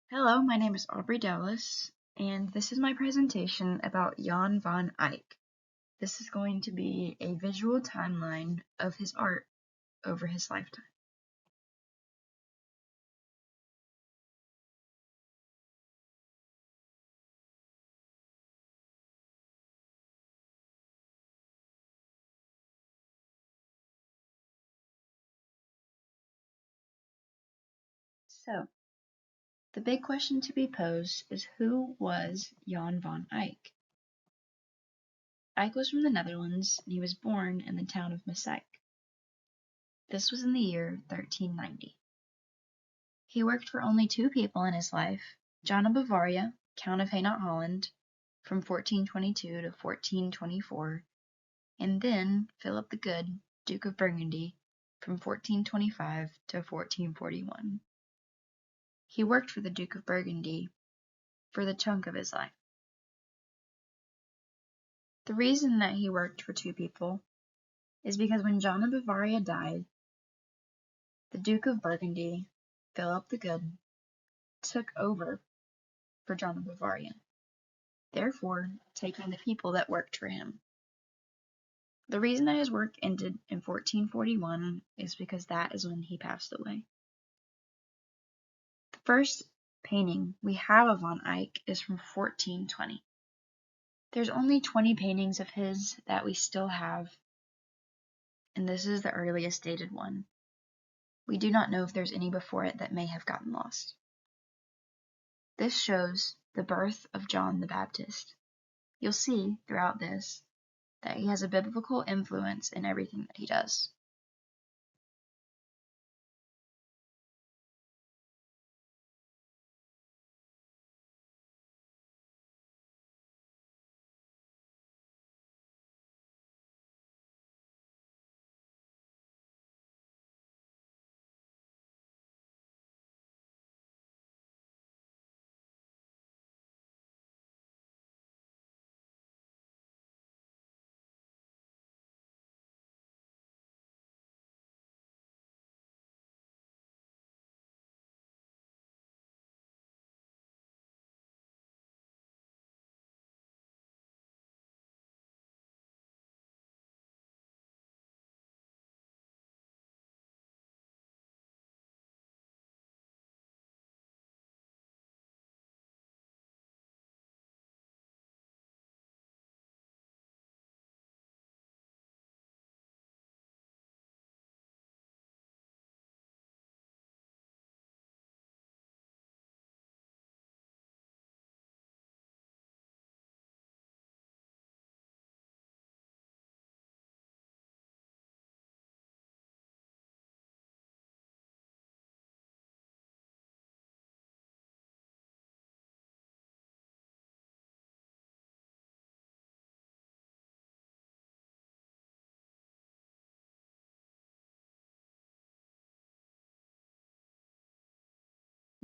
Hello, my name is Aubrey Dowless, and this is my presentation about Jan van Eyck. This is going to be a visual timeline of his art over his lifetime. So, the big question to be posed is who was Jan van Eyck? Eyck was from the Netherlands, and he was born in the town of Maaseik. This was in the year 1390. He worked for only two people in his life, John of Bavaria, Count of Hainaut Holland, from 1422 to 1424, and then Philip the Good, Duke of Burgundy, from 1425 to 1441. He worked for the Duke of Burgundy for the chunk of his life. The reason that he worked for two people is because when John of Bavaria died, the Duke of Burgundy, Philip the Good, took over for John of Bavaria, therefore taking the people that worked for him. The reason that his work ended in 1441 is because that is when he passed away. The first painting we have of Van Eyck is from 1420. There's only 20 paintings of his that we still have, and this is the earliest dated one. We do not know if there's any before it that may have gotten lost. This shows the birth of John the Baptist. You'll see throughout this that he has a biblical influence in everything that he does.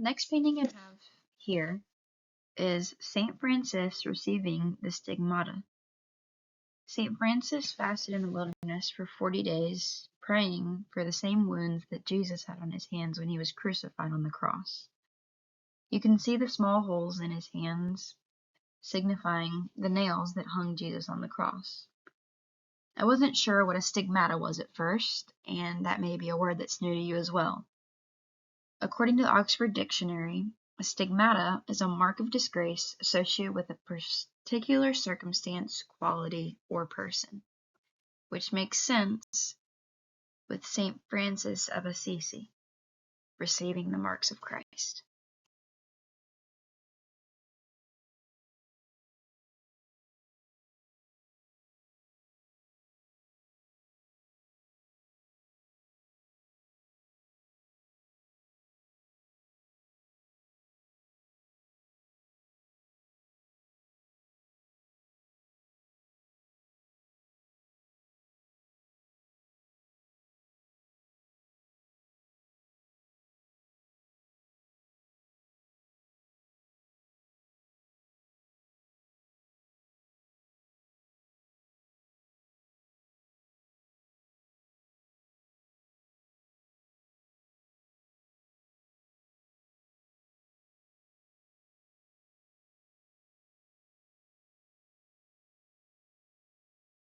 Next painting I have here is Saint Francis receiving the stigmata. Saint Francis fasted in the wilderness for 40 days, praying for the same wounds that Jesus had on his hands when he was crucified on the cross. You can see the small holes in his hands, signifying the nails that hung Jesus on the cross. I wasn't sure what a stigmata was at first, and that may be a word that's new to you as well. According to the Oxford Dictionary, a stigmata is a mark of disgrace associated with a particular circumstance, quality, or person, which makes sense with Saint Francis of Assisi receiving the marks of Christ.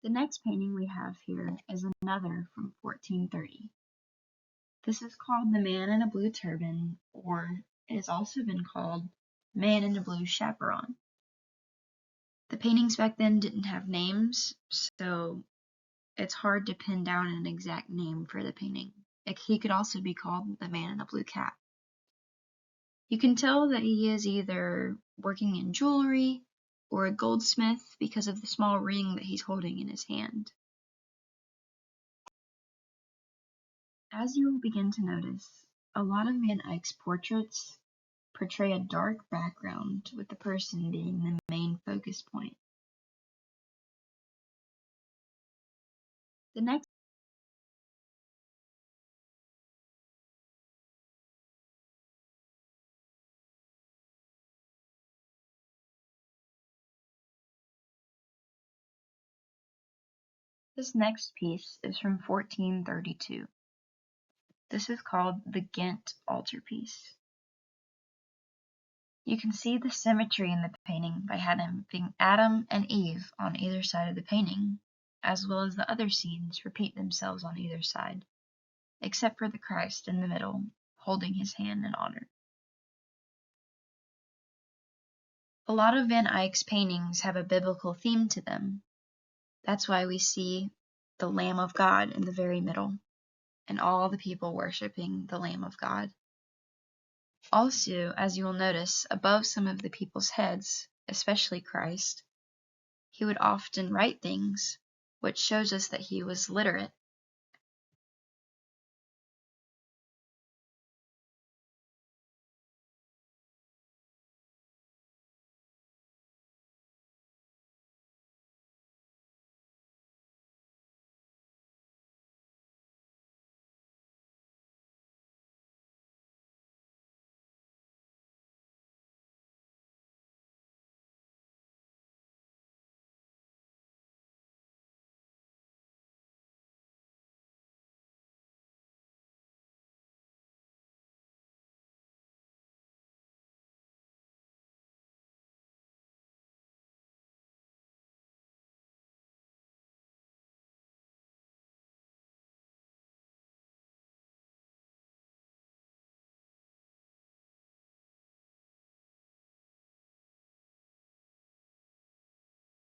The next painting we have here is another from 1430. This is called The Man in a Blue Turban, or it has also been called Man in a Blue Chaperon. The paintings back then didn't have names, so it's hard to pin down an exact name for the painting. He could also be called The Man in a Blue Cap. You can tell that he is either working in jewelry or a goldsmith because of the small ring that he's holding in his hand. As you will begin to notice, a lot of Van Eyck's portraits portray a dark background with the person being the main focus point. This next piece is from 1432. This is called the Ghent altarpiece. You can see the symmetry in the painting by having Adam and Eve on either side of the painting, as well as the other scenes repeat themselves on either side, except for the Christ in the middle, holding his hand in honor. A lot of Van Eyck's paintings have a biblical theme to them. That's why we see the Lamb of God in the very middle, and all the people worshiping the Lamb of God. Also, as you will notice, above some of the people's heads, especially Christ, he would often write things, which shows us that he was literate.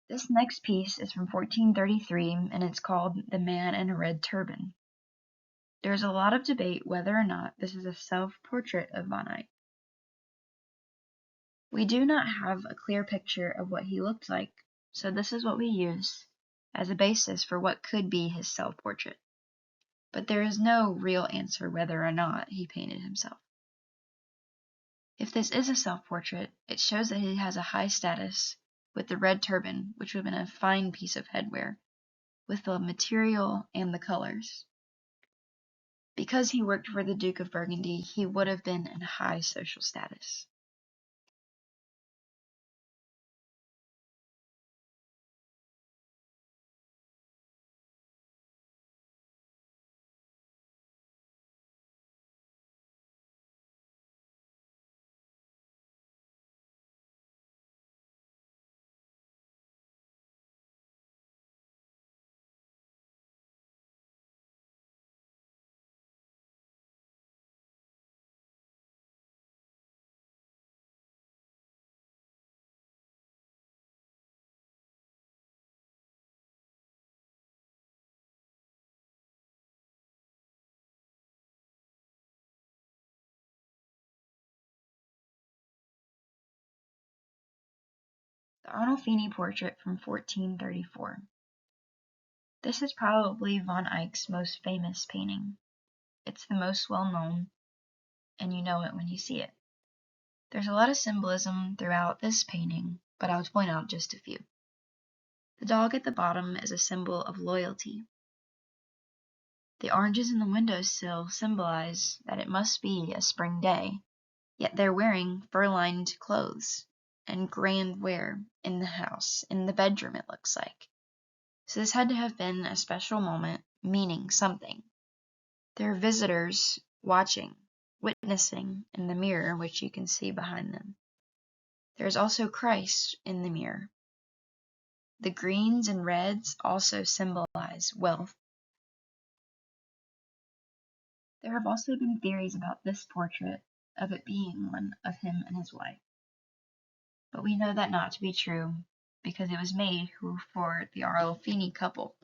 This next piece is from 1433, and it's called The Man in a Red Turban. There is a lot of debate whether or not this is a self-portrait of Van Eyck. We do not have a clear picture of what he looked like, so this is what we use as a basis for what could be his self-portrait. But there is no real answer whether or not he painted himself. If this is a self-portrait, it shows that he has a high status with the red turban, which would have been a fine piece of headwear, with the material and the colors. Because he worked for the Duke of Burgundy, he would have been in high social status. The Arnolfini portrait from 1434. This is probably Van Eyck's most famous painting. It's the most well-known, and you know it when you see it. There's a lot of symbolism throughout this painting, but I'll point out just a few. The dog at the bottom is a symbol of loyalty. The oranges in the windowsill symbolize that it must be a spring day, yet they're wearing fur-lined clothes and grand wear in the house, in the bedroom it looks like. So this had to have been a special moment, meaning something. There are visitors watching, witnessing in the mirror, which you can see behind them. There is also Christ in the mirror. The greens and reds also symbolize wealth. There have also been theories about this portrait of it being one of him and his wife. But we know that not to be true because it was made for the Arlfini couple.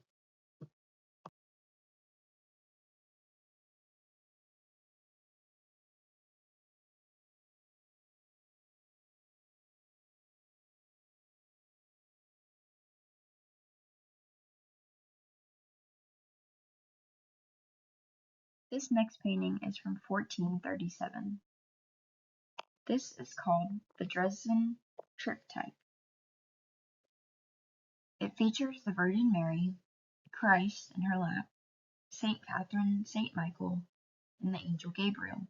This next painting is from 1437. This is called the Dresden Triptych. It features the Virgin Mary, Christ in her lap, Saint Catherine, Saint Michael, and the angel Gabriel.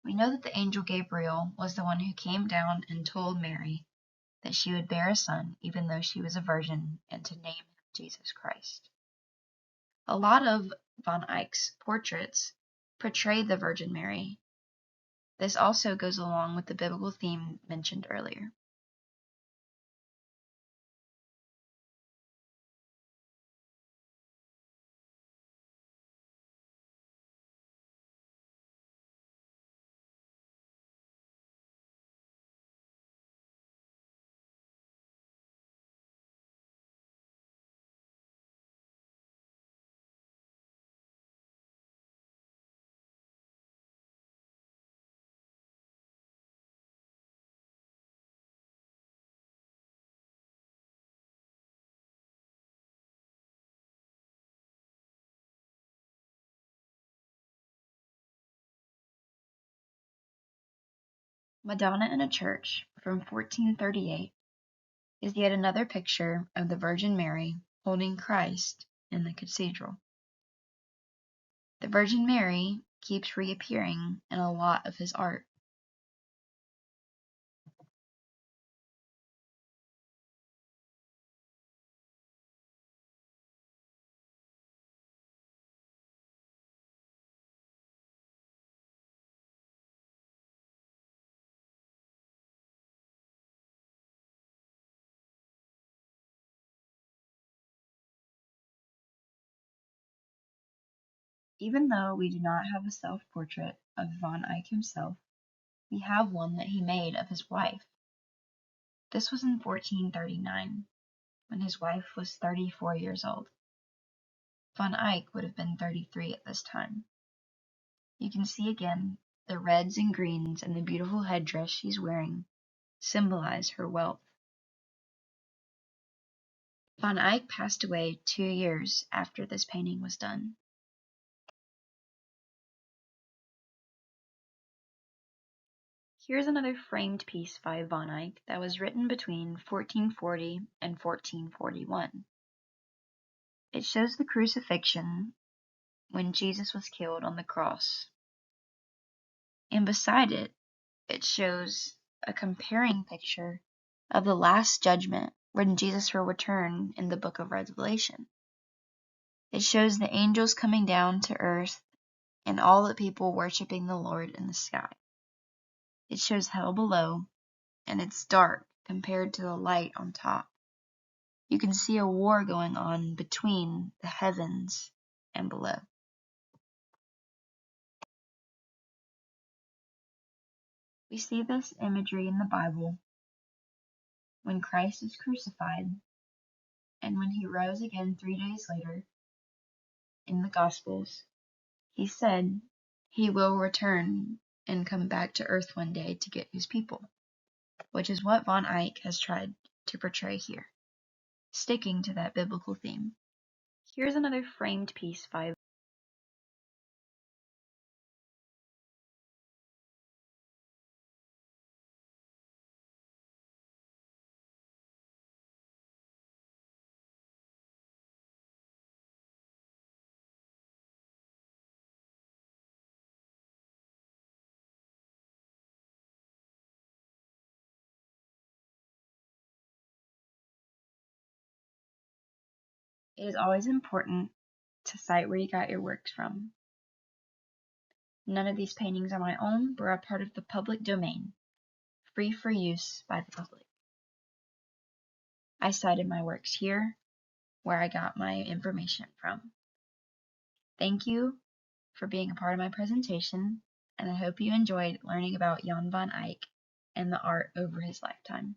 We know that the angel Gabriel was the one who came down and told Mary that she would bear a son even though she was a virgin, and to name him Jesus Christ. A lot of von Eyck's portraits portray the Virgin Mary. This also goes along with the biblical theme mentioned earlier. Madonna in a Church from 1438 is yet another picture of the Virgin Mary holding Christ in the cathedral. The Virgin Mary keeps reappearing in a lot of his art. Even though we do not have a self-portrait of von Eyck himself, we have one that he made of his wife. This was in 1439, when his wife was 34 years old. Von Eyck would have been 33 at this time. You can see again the reds and greens and the beautiful headdress she's wearing symbolize her wealth. Von Eyck passed away 2 years after this painting was done. Here's another framed piece by von Eyck that was written between 1440 and 1441. It shows the crucifixion when Jesus was killed on the cross. And beside it, it shows a comparing picture of the Last Judgment when Jesus will return in the book of Revelation. It shows the angels coming down to earth and all the people worshiping the Lord in the sky. It shows hell below, and it's dark compared to the light on top. You can see a war going on between the heavens and below. We see this imagery in the Bible when Christ is crucified and when he rose again 3 days later in the Gospels. He said he will return and come back to earth one day to get his people, which is what von Eyck has tried to portray here, sticking to that biblical theme. Here's another framed piece by It is always important to cite where you got your works from. None of these paintings are my own, but are part of the public domain, free for use by the public. I cited my works here, where I got my information from. Thank you for being a part of my presentation, and I hope you enjoyed learning about Jan van Eyck and the art over his lifetime.